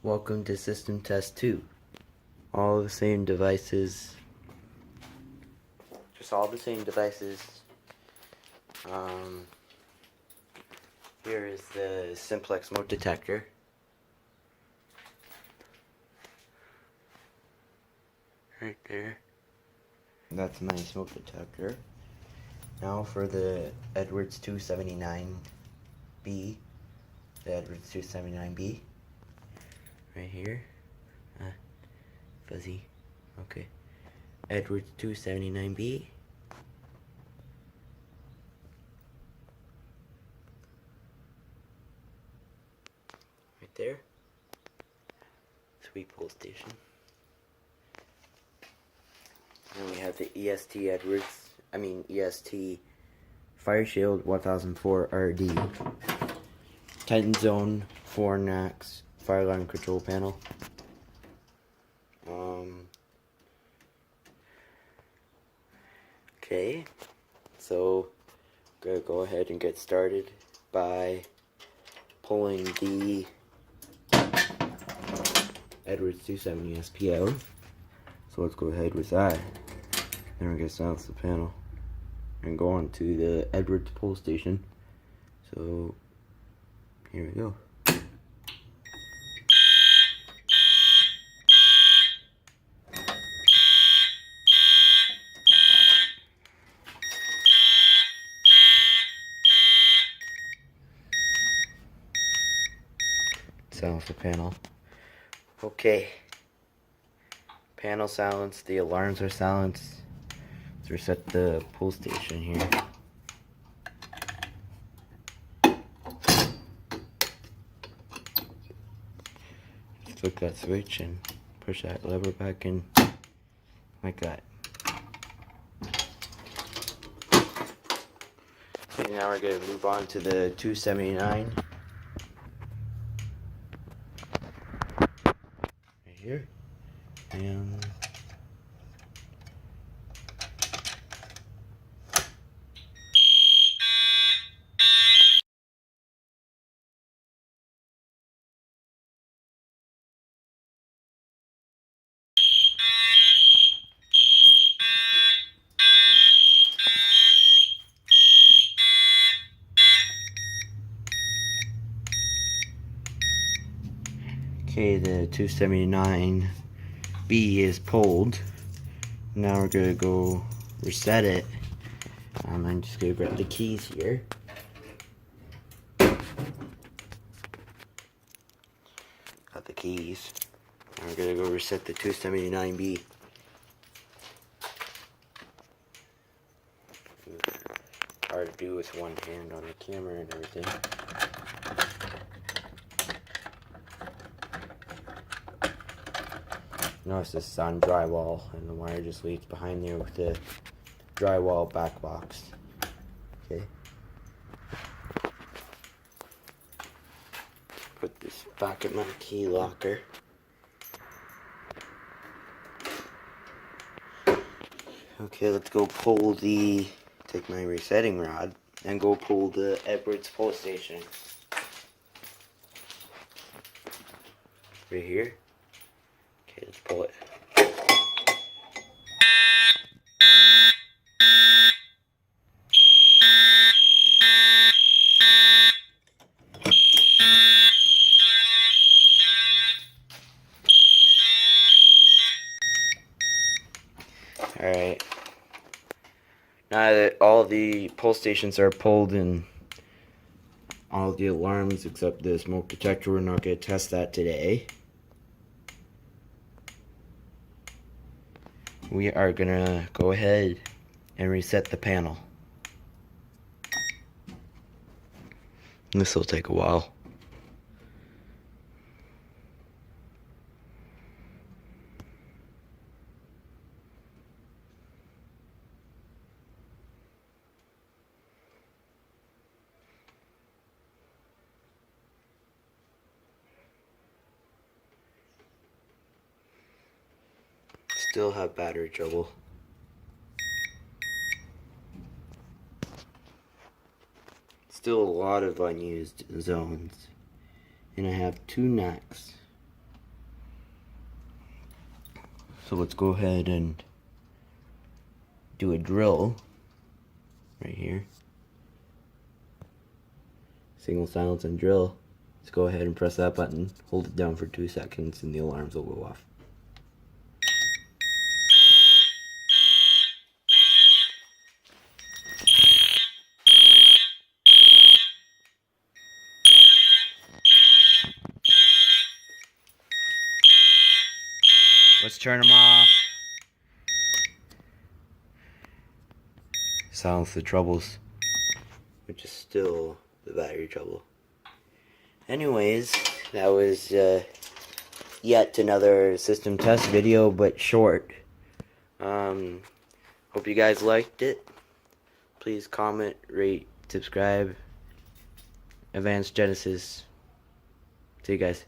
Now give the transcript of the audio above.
Welcome to System Test 2. All the same devices. Just all the same devices. Here is the simplex smoke detector. Right there. That's my smoke detector. Now for the Edwards 279B. The Edwards 279B. Right here. Fuzzy. Okay. Edwards 279B. Right there. Sweet pull station. And we have the EST Fire Shield 1004 RD. Titan Zone 4 NACS fire alarm control panel. Okay, so I'm gonna go ahead and get started by pulling the Edwards 270 SP out. So let's go ahead with that. Then we're gonna silence the panel and go on to the Edwards pull station. So here we go. Silence the panel. Okay. Panel silenced, the alarms are silenced. Let's reset the pull station here. Just flick that switch and push that lever back in like that. Okay, now we're going to move on to the 279. Right here. And okay, the 279B is pulled. Now we're going to go reset it. I'm just going to grab the keys here. Got the keys. Now we're going to go reset the 279B. Hard to do with one hand on the camera and everything. Notice this is on drywall and the wire just leads behind there with the drywall back box. Okay. Put this back in my key locker. Okay, let's go pull take my resetting rod and go pull the Edwards pull station. Right here. Okay, let's pull it. Alright. Now that all the pull stations are pulled and all the alarms except the smoke detector, we're not going to test that today. We are going to go ahead and reset the panel. This will take a while. Still have battery trouble. Still a lot of unused zones. And I have 2 NACS So let's go ahead and do a drill right here. Signal, silence, and drill. Let's go ahead and press that button, hold it down for 2 seconds, and the alarms will go off. Let's turn them off. Silence the troubles, which is still the battery trouble. Anyways, that was yet another system test video, but short. Hope you guys liked it. Please comment, rate, subscribe. Advanced Genesis. See you guys.